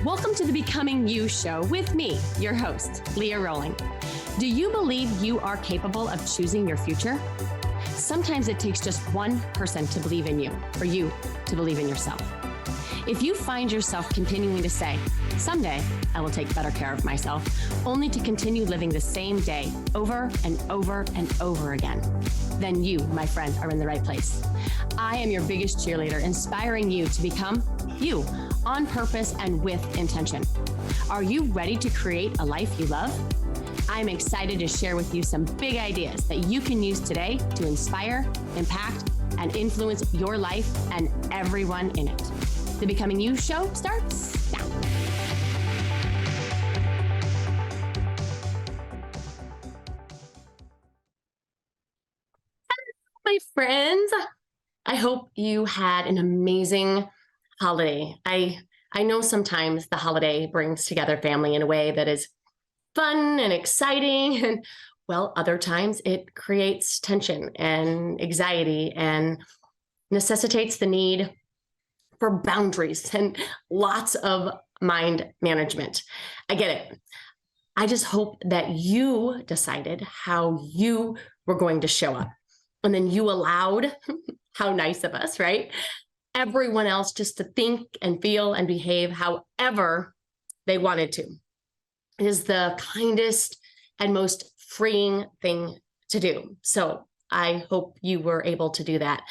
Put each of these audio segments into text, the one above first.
Welcome to the Becoming You show with me, your host, Leah Rowling. Do you believe you are capable of choosing your future? Sometimes it takes just one person to believe in you, or you to believe in yourself. If you find yourself continuing to say, someday I will take better care of myself, only to continue living the same day over and over and over again, then you, my friend, are in the right place. I am your biggest cheerleader, inspiring you to become you on purpose and with intention. Are you ready to create a life you love? I'm excited to share with you some big ideas that you can use today to inspire, impact, and influence your life and everyone in it. The Becoming You show starts now. My friends, I hope you had an amazing holiday. I know sometimes the holiday brings together family in a way that is fun and exciting, and well, other times it creates tension and anxiety and necessitates the need for boundaries and lots of mind management. I get it. I just hope that you decided how you were going to show up, and then you allowed, how nice of us, right? Everyone else just to think and feel and behave however they wanted to. It is the kindest and most freeing thing to do. So I hope you were able to do that.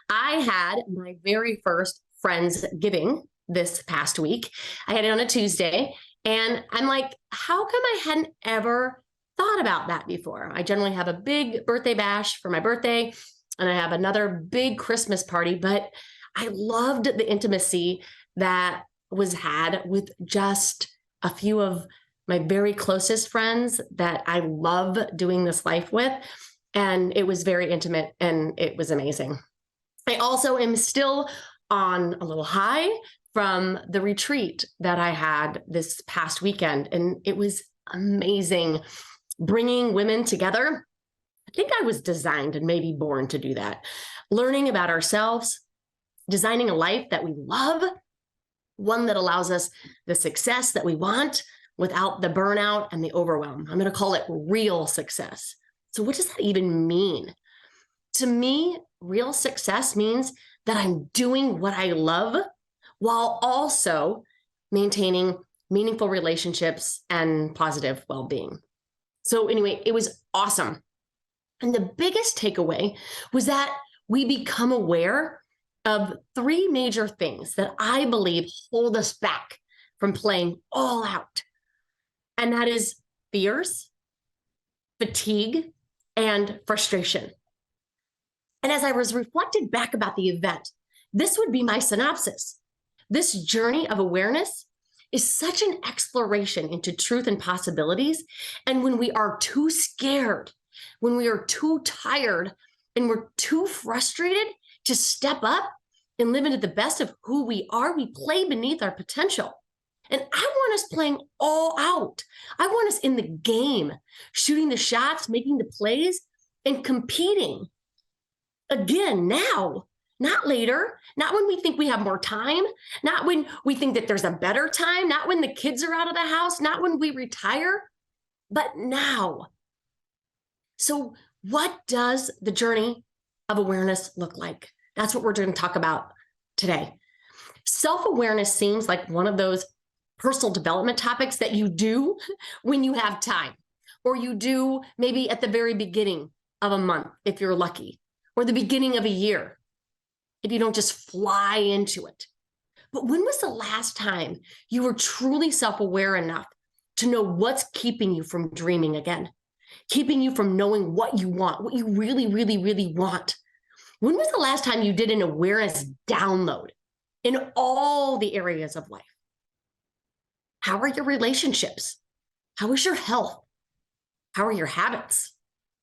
I had my very first Friendsgiving this past week. I had it on a Tuesday, and I'm like, how come I hadn't ever thought about that before? I generally have a big birthday bash for my birthday, and I have another big Christmas party, but I loved the intimacy that was had with just a few of my very closest friends that I love doing this life with. And it was very intimate and it was amazing. I also am still on a little high from the retreat that I had this past weekend. And it was amazing bringing women together. I think I was designed and maybe born to do that. Learning about ourselves, designing a life that we love, one that allows us the success that we want without the burnout and the overwhelm. I'm going to call it real success. So what does that even mean? To me, real success means that I'm doing what I love while also maintaining meaningful relationships and positive well-being. So anyway, it was awesome. And the biggest takeaway was that we become aware of three major things that I believe hold us back from playing all out. And that is fears, fatigue, and frustration. And as I was reflected back about the event, this would be my synopsis. This journey of awareness is such an exploration into truth and possibilities. And when we are too scared, when we are too tired, and we're too frustrated to step up and live into the best of who we are, we play beneath our potential. And I want us playing all out. I want us in the game, shooting the shots, making the plays, and competing. Again, now, not later, not when we think we have more time, not when we think that there's a better time, not when the kids are out of the house, not when we retire, but now. So what does the journey of awareness look like? That's what we're going to talk about today. Self-awareness seems like one of those personal development topics that you do when you have time, or you do maybe at the very beginning of a month, if you're lucky, or the beginning of a year, if you don't just fly into it. But when was the last time you were truly self-aware enough to know what's keeping you from dreaming again, keeping you from knowing what you want, what you really, really, really want? When was the last time you did an awareness download in all the areas of life? How are your relationships? How is your health? How are your habits?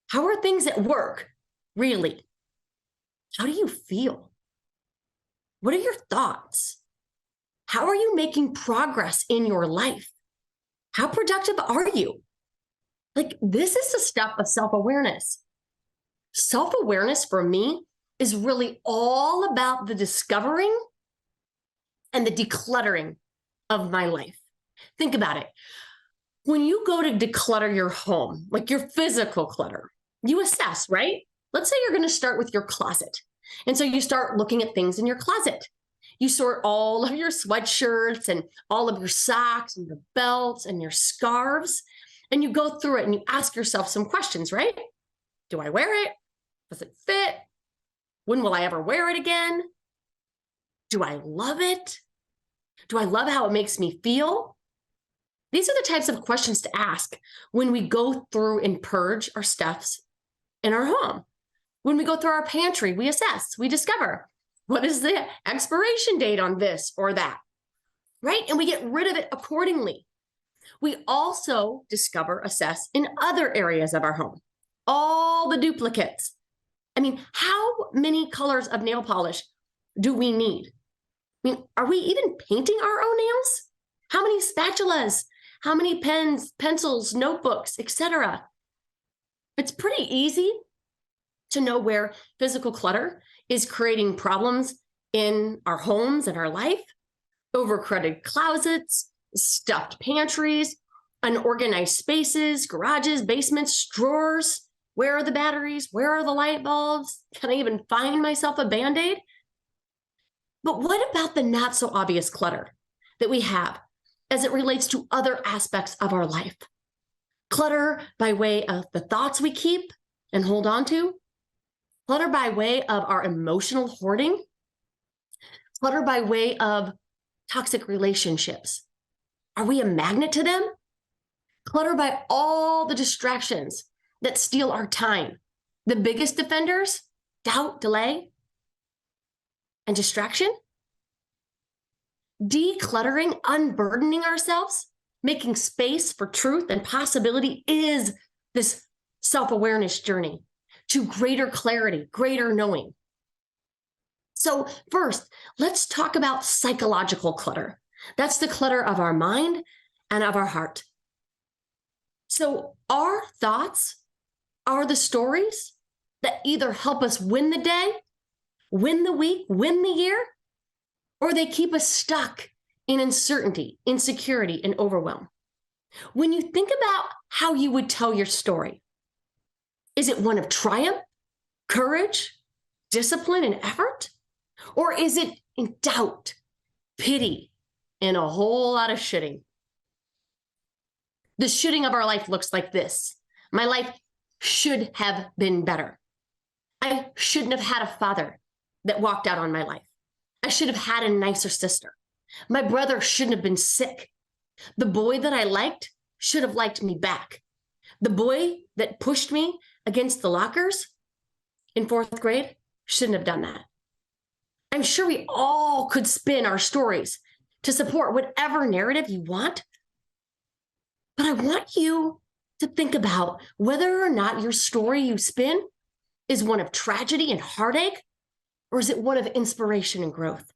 How are things at work? Really? How do you feel? What are your thoughts? How are you making progress in your life? How productive are you? Like, this is the stuff of self-awareness. Self-awareness for me is really all about the discovering and the decluttering of my life. Think about it. When you go to declutter your home, like your physical clutter, you assess, right? Let's say you're going to start with your closet. And so you start looking at things in your closet. You sort all of your sweatshirts and all of your socks and your belts and your scarves. And you go through it and you ask yourself some questions, right? Do I wear it? Does it fit? When will I ever wear it again? Do I love it? Do I love how it makes me feel? These are the types of questions to ask when we go through and purge our stuffs in our home. When we go through our pantry, we assess, we discover, what is the expiration date on this or that, right? And we get rid of it accordingly. We also discover, assess in other areas of our home, all the duplicates. I mean, how many colors of nail polish do we need? I mean, are we even painting our own nails? How many spatulas? How many pens, pencils, notebooks, etc.? It's pretty easy to know where physical clutter is creating problems in our homes and our life. Overcrowded closets, stuffed pantries, unorganized spaces, garages, basements, drawers. Where are the batteries? Where are the light bulbs? Can I even find myself a Band-Aid? But what about the not so obvious clutter that we have as it relates to other aspects of our life? Clutter by way of the thoughts we keep and hold on to, clutter by way of our emotional hoarding, clutter by way of toxic relationships. Are we a magnet to them? Clutter by all the distractions that steal our time. The biggest offenders, doubt, delay, and distraction. Decluttering, unburdening ourselves, making space for truth and possibility is this self-awareness journey to greater clarity, greater knowing. So first, let's talk about psychological clutter. That's the clutter of our mind and of our heart. So our thoughts are the stories that either help us win the day, win the week, win the year, or they keep us stuck in uncertainty, insecurity, and overwhelm. When you think about how you would tell your story, is it one of triumph, courage, discipline, and effort? Or is it in doubt, pity, and a whole lot of shitting? The shitting of our life looks like this. My life should have been better. I shouldn't have had a father that walked out on my life. I should have had a nicer sister. My brother shouldn't have been sick. The boy that I liked should have liked me back. The boy that pushed me against the lockers in 4th grade shouldn't have done that. I'm sure we all could spin our stories to support whatever narrative you want. But I want you to think about whether or not your story you spin is one of tragedy and heartache, or is it one of inspiration and growth?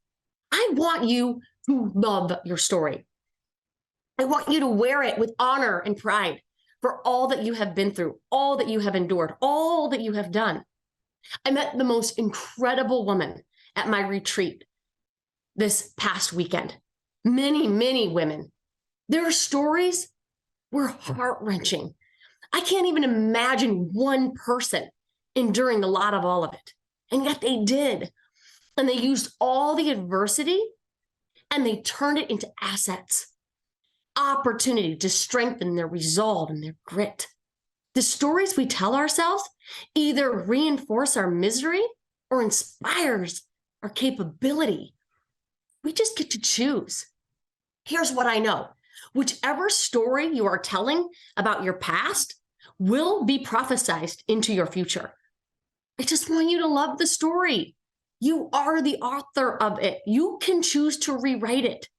I want you to love your story. I want you to wear it with honor and pride for all that you have been through, all that you have endured, all that you have done. I met the most incredible woman at my retreat this past weekend. Many, many women. Their stories were heart-wrenching. I can't even imagine one person enduring the lot of all of it. And yet they did. And they used all the adversity and they turned it into assets, opportunity to strengthen their resolve and their grit. The stories we tell ourselves either reinforce our misery or inspires our capability. We just get to choose. Here's what I know. Whichever story you are telling about your past will be prophesized into your future. I just want you to love the story. You are the author of it. You can choose to rewrite it.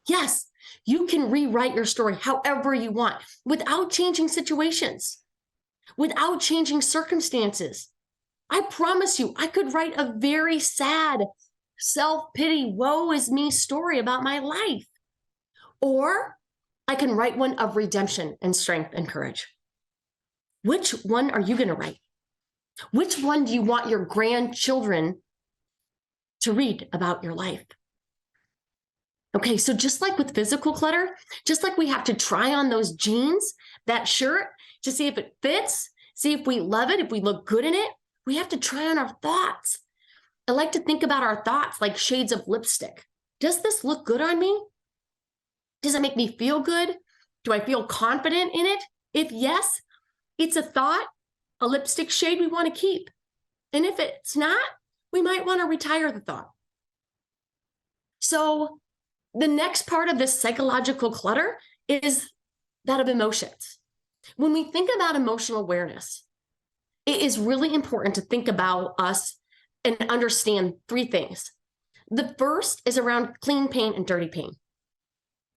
Yes, you can rewrite your story however you want without changing situations, without changing circumstances. I promise you, I could write a very sad, self-pity, woe is me story about my life. Or I can write one of redemption and strength and courage. Which one are you going to write? Which one do you want your grandchildren to read about your life? Okay, so just like with physical clutter, just like we have to try on those jeans, that shirt, to see if it fits, see if we love it, if we look good in it, we have to try on our thoughts. I like to think about our thoughts like shades of lipstick. Does this look good on me? Does it make me feel good? Do I feel confident in it? If yes, it's a thought, a lipstick shade we want to keep. And if it's not, we might want to retire the thought. So the next part of this psychological clutter is that of emotions. When we think about emotional awareness, it is really important to think about us and understand three things. The first is around clean pain and dirty pain.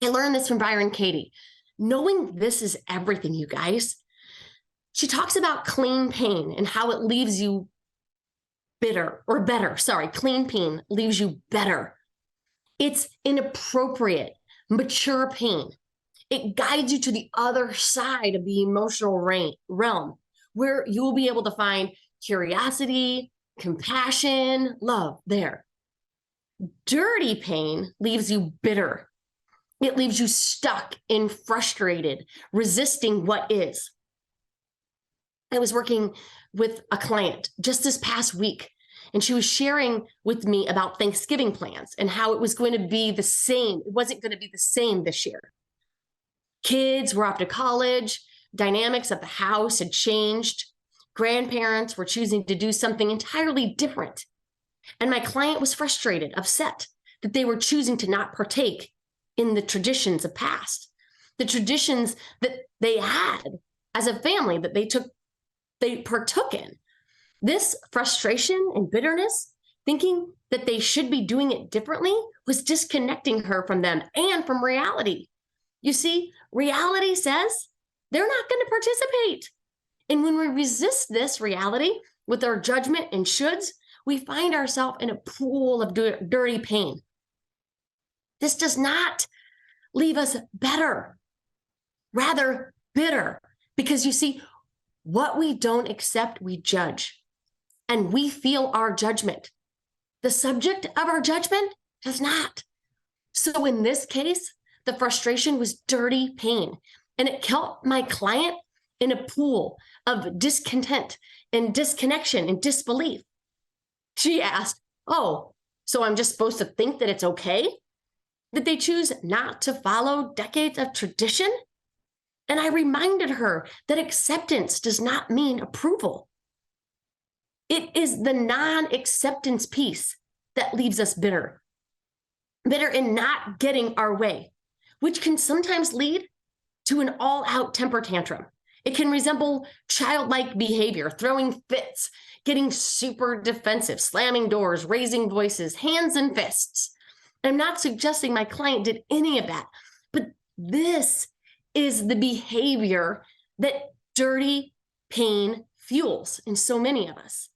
I learned this from Byron Katie. Knowing this is everything, you guys. She talks about clean pain and how it leaves you clean pain leaves you better. It's inappropriate, mature pain. It guides you to the other side of the emotional realm, where you will be able to find curiosity, compassion, love there. Dirty pain leaves you bitter. It leaves you stuck and frustrated, resisting what is. I was working with a client just this past week, and she was sharing with me about Thanksgiving plans and how it was going to be the same. It wasn't going to be the same this year. Kids were off to college. Dynamics of the house had changed. Grandparents were choosing to do something entirely different. And my client was frustrated, upset that they were choosing to not partake in the traditions of past, the traditions that they had as a family that they partook in. This frustration and bitterness, thinking that they should be doing it differently, was disconnecting her from them and from reality. You see, reality says they're not going to participate. And when we resist this reality with our judgment and shoulds, we find ourselves in a pool of dirty pain. This does not leave us better, rather bitter, because you see, what we don't accept, we judge, and we feel our judgment. The subject of our judgment does not. So in this case, the frustration was dirty pain, and it kept my client in a pool of discontent and disconnection and disbelief. She asked, "Oh, so I'm just supposed to think that it's okay that they choose not to follow decades of tradition?" And I reminded her that acceptance does not mean approval. It is the non-acceptance piece that leaves us bitter in not getting our way, which can sometimes lead to an all-out temper tantrum. It can resemble childlike behavior, throwing fits, getting super defensive, slamming doors, raising voices, hands and fists. I'm not suggesting my client did any of that, but this is the behavior that dirty pain fuels in so many of us.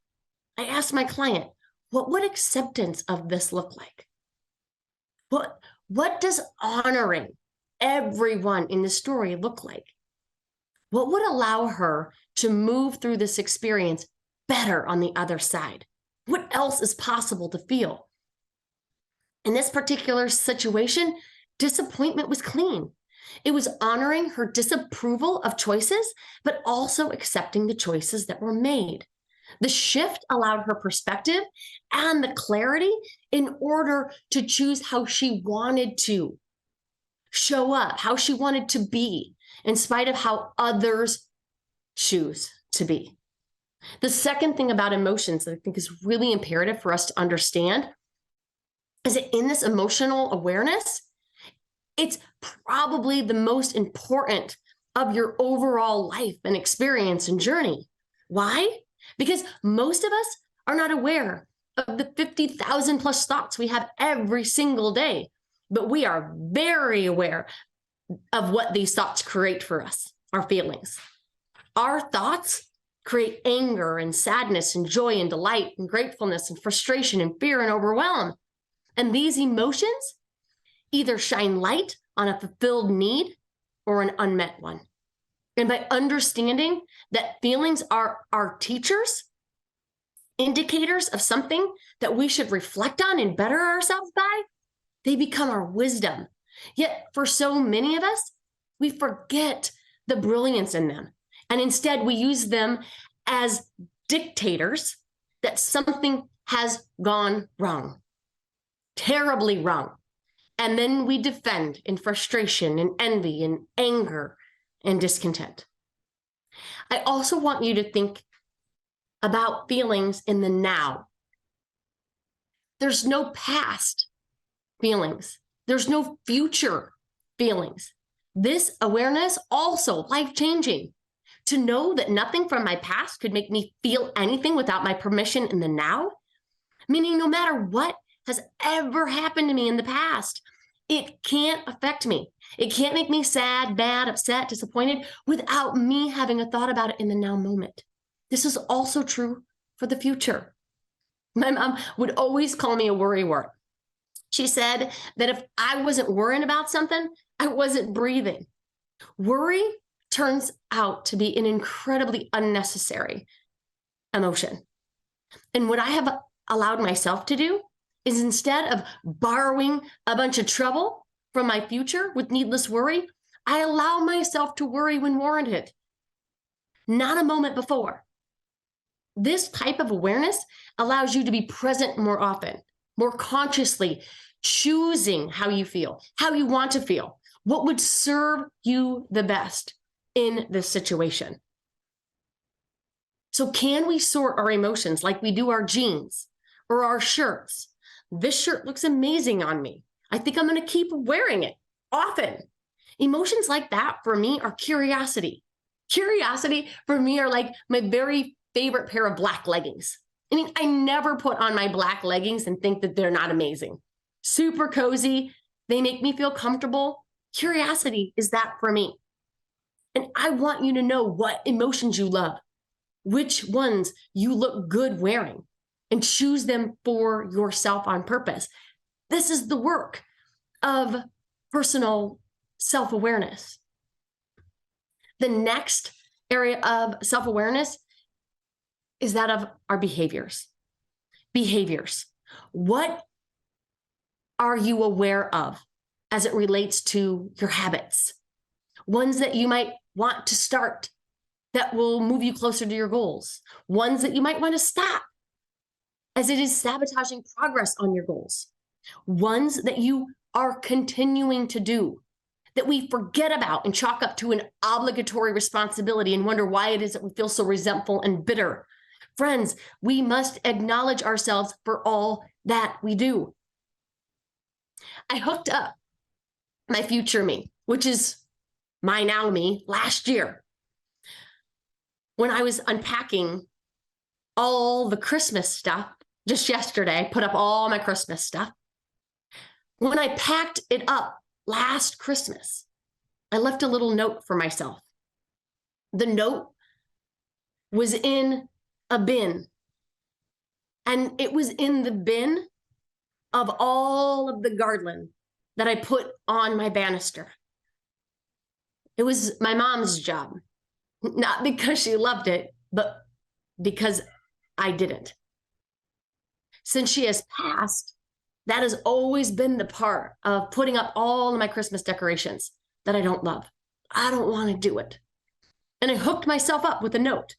I asked my client, what would acceptance of this look like? What does honoring everyone in the story look like? What would allow her to move through this experience better on the other side? What else is possible to feel? In this particular situation, disappointment was clean. It was honoring her disapproval of choices, but also accepting the choices that were made. The shift allowed her perspective and the clarity in order to choose how she wanted to show up, how she wanted to be, in spite of how others choose to be. The second thing about emotions that I think is really imperative for us to understand is that in this emotional awareness, it's probably the most important of your overall life and experience and journey. Why? Because most of us are not aware of the 50,000 plus thoughts we have every single day, but we are very aware of what these thoughts create for us, our feelings. Our thoughts create anger and sadness and joy and delight and gratefulness and frustration and fear and overwhelm. And these emotions either shine light on a fulfilled need or an unmet one. And by understanding that feelings are our teachers, indicators of something that we should reflect on and better ourselves by, they become our wisdom. Yet for so many of us, we forget the brilliance in them. And instead we use them as dictators that something has gone wrong, terribly wrong. And then we defend in frustration and envy and anger and discontent. I also want you to think about feelings in the now. There's no past feelings. There's no future feelings. This awareness also life-changing. To know that nothing from my past could make me feel anything without my permission in the now, meaning no matter what has ever happened to me in the past, it can't affect me. It can't make me sad, bad, upset, disappointed without me having a thought about it in the now moment. This is also true for the future. My mom would always call me a worrywart. She said that if I wasn't worrying about something, I wasn't breathing. Worry turns out to be an incredibly unnecessary emotion. And what I have allowed myself to do is, instead of borrowing a bunch of trouble from my future with needless worry, I allow myself to worry when warranted, not a moment before. This type of awareness allows you to be present more often, more consciously choosing how you feel, how you want to feel, what would serve you the best in this situation. So can we sort our emotions like we do our jeans or our shirts? This shirt looks amazing on me. I think I'm going to keep wearing it often. Emotions like that for me are curiosity. Curiosity for me are like my very favorite pair of black leggings. I mean, I never put on my black leggings and think that they're not amazing. Super cozy. They make me feel comfortable. Curiosity is that for me. And I want you to know what emotions you love, which ones you look good wearing, and choose them for yourself on purpose. This is the work of personal self-awareness. The next area of self-awareness is that of our behaviors. Behaviors. What are you aware of as it relates to your habits? Ones that you might want to start that will move you closer to your goals. Ones that you might want to stop as it is sabotaging progress on your goals. Ones that you are continuing to do that we forget about and chalk up to an obligatory responsibility and wonder why it is that we feel so resentful and bitter. Friends, we must acknowledge ourselves for all that we do. I hooked up my future me, which is my now me, last year, when I was unpacking all the Christmas stuff. Just yesterday, I put up all my Christmas stuff. When I packed it up last Christmas, I left a little note for myself. The note was in a bin, and it was in the bin of all of the garland that I put on my banister. It was my mom's job, not because she loved it, but because I didn't. Since she has passed, that has always been the part of putting up all of my Christmas decorations that I don't love. I don't want to do it. And I hooked myself up with a note.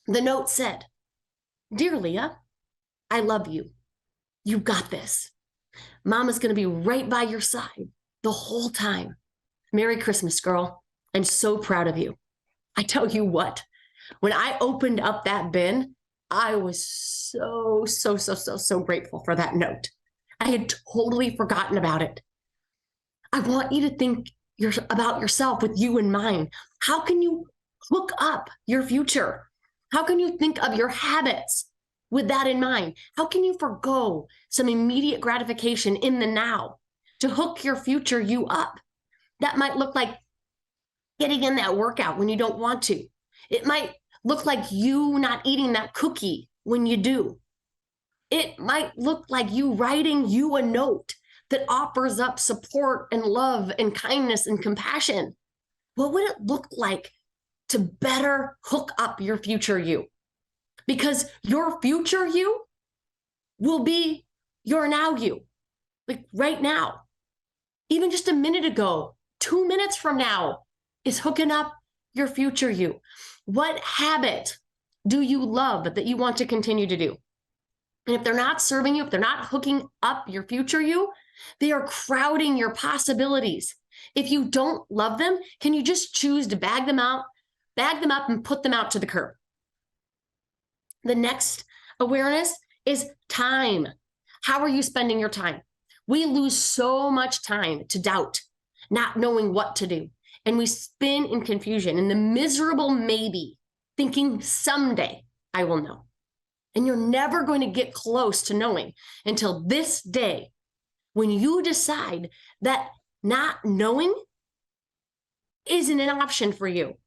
The note said, "Dear Leah, I love you. You got this. Mama's going to be right by your side the whole time. Merry Christmas, girl. I'm so proud of you." I tell you what, when I opened up that bin, I was so grateful for that note. I had totally forgotten about it. I want you to think about yourself with you in mind. How can you hook up your future? How can you think of your habits with that in mind? How can you forgo some immediate gratification in the now to hook your future you up? That might look like getting in that workout when you don't want to. It might look like you not eating that cookie when you do. It might look like you writing you a note that offers up support and love and kindness and compassion. What would it look like to better hook up your future you? Because your future you will be your now you, like right now. Even just a minute ago, 2 minutes from now is hooking up your future you. What habit do you love that you want to continue to do? And if they're not serving you, if they're not hooking up your future you, they are crowding your possibilities. If you don't love them, can you just choose to bag them up and put them out to the curb? The next awareness is time. How are you spending your time? We lose so much time to doubt, not knowing what to do. And we spin in confusion in the miserable maybe, thinking someday I will know. And you're never going to get close to knowing until this day when you decide that not knowing isn't an option for you.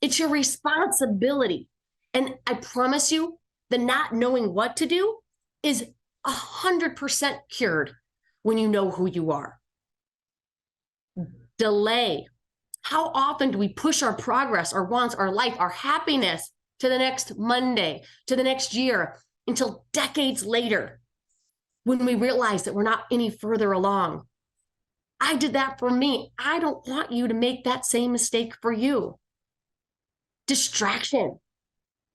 It's your responsibility. And I promise you, the not knowing what to do is 100% cured when you know who you are. Delay. How often do we push our progress, our wants, our life, our happiness to the next Monday, to the next year, until decades later when we realize that we're not any further along? I did that for me. I don't want you to make that same mistake for you. Distraction.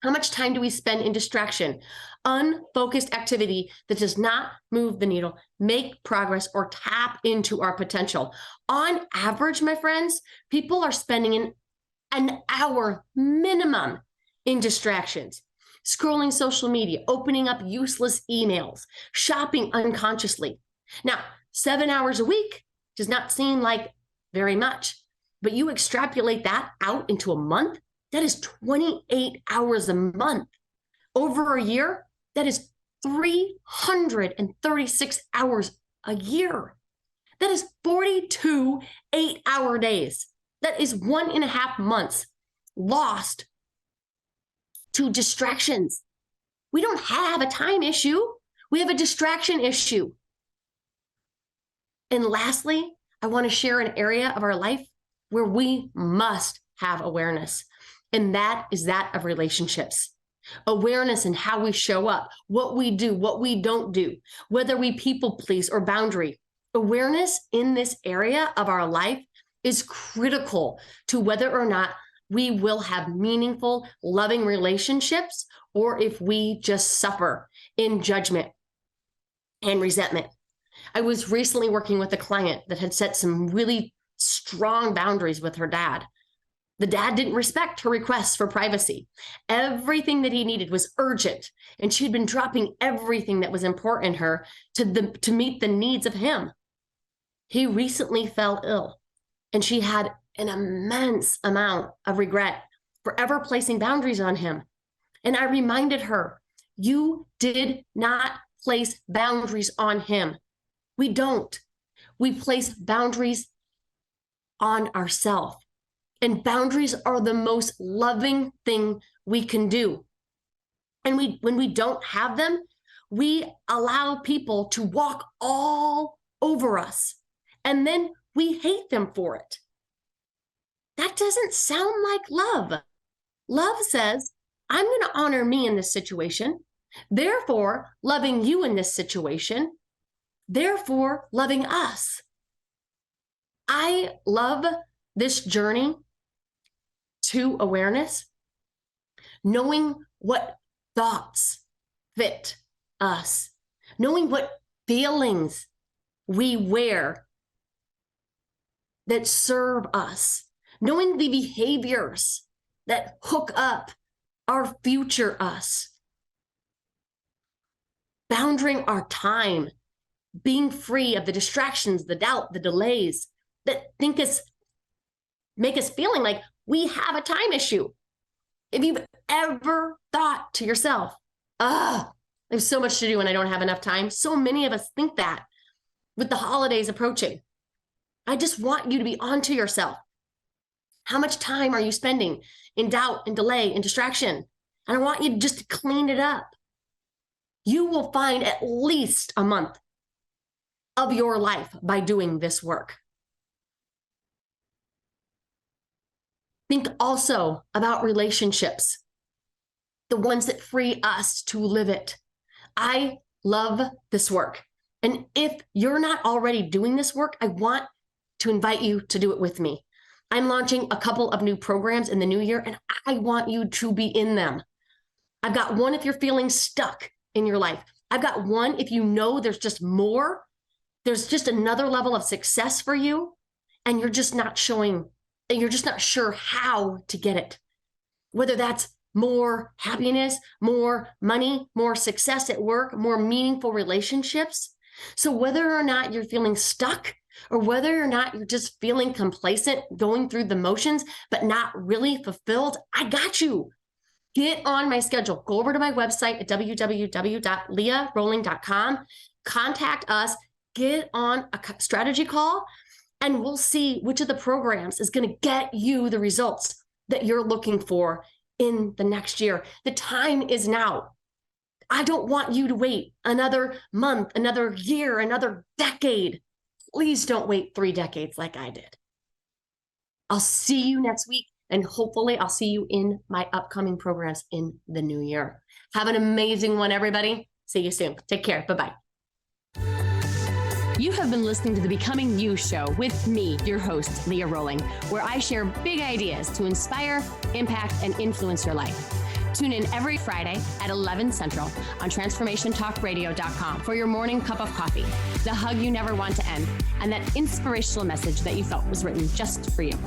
How much time do we spend in distraction? Unfocused activity that does not move the needle, make progress, or tap into our potential. On average, my friends, people are spending an hour minimum in distractions, scrolling social media, opening up useless emails, shopping unconsciously. Now, 7 hours a week does not seem like very much, but you extrapolate that out into a month, that is 28 hours a month. Over a year, that is 336 hours a year. That is 42 8-hour days. That is 1.5 months lost to distractions. We don't have a time issue. We have a distraction issue. And lastly, I want to share an area of our life where we must have awareness. And that is that of relationships. Awareness in how we show up, what we do, what we don't do, whether we people please or boundary. Awareness in this area of our life is critical to whether or not we will have meaningful, loving relationships, or if we just suffer in judgment and resentment. I was recently working with a client that had set some really strong boundaries with her dad. The dad didn't respect her requests for privacy. Everything that he needed was urgent, and she'd been dropping everything that was important to her to meet the needs of him. He recently fell ill, and she had an immense amount of regret for ever placing boundaries on him. And I reminded her, you did not place boundaries on him. We don't. We place boundaries on ourselves. And boundaries are the most loving thing we can do. And when we don't have them, we allow people to walk all over us. And then we hate them for it. That doesn't sound like love. Love says, I'm going to honor me in this situation, therefore loving you in this situation, therefore loving us. I love this journey to awareness, knowing what thoughts fit us, knowing what feelings we wear that serve us, knowing the behaviors that hook up our future us, boundarying our time, being free of the distractions, the doubt, the delays that make us feeling like we have a time issue. If you've ever thought to yourself, I have so much to do and I don't have enough time. So many of us think that with the holidays approaching. I just want you to be onto yourself. How much time are you spending in doubt and delay and distraction? And I want you just to clean it up. You will find at least a month of your life by doing this work. Think also about relationships, the ones that free us to live it. I love this work. And if you're not already doing this work, I want to invite you to do it with me. I'm launching a couple of new programs in the new year, and I want you to be in them. I've got one if you're feeling stuck in your life. I've got one if you know there's just more, there's just another level of success for you, and you're just not showing, and you're just not sure how to get it. Whether that's more happiness, more money, more success at work, more meaningful relationships. So whether or not you're feeling stuck, or whether or not you're just feeling complacent, going through the motions, but not really fulfilled, I got you. Get on my schedule. Go over to my website at www.leahrolling.com. Contact us, get on a strategy call, and we'll see which of the programs is going to get you the results that you're looking for in the next year. The time is now. I don't want you to wait another month, another year, another decade. Please don't wait 3 decades like I did. I'll see you next week, and hopefully I'll see you in my upcoming programs in the new year. Have an amazing one, everybody. See you soon. Take care. Bye-bye. You have been listening to the Becoming You show with me, your host, Leah Rolling, where I share big ideas to inspire, impact, and influence your life. Tune in every Friday at 11 Central on TransformationTalkRadio.com for your morning cup of coffee, the hug you never want to end, and that inspirational message that you felt was written just for you.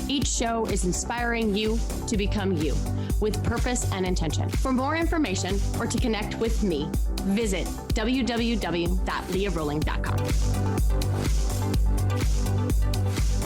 Each show is inspiring you to become you with purpose and intention. For more information or to connect with me, visit www.leahrolling.com.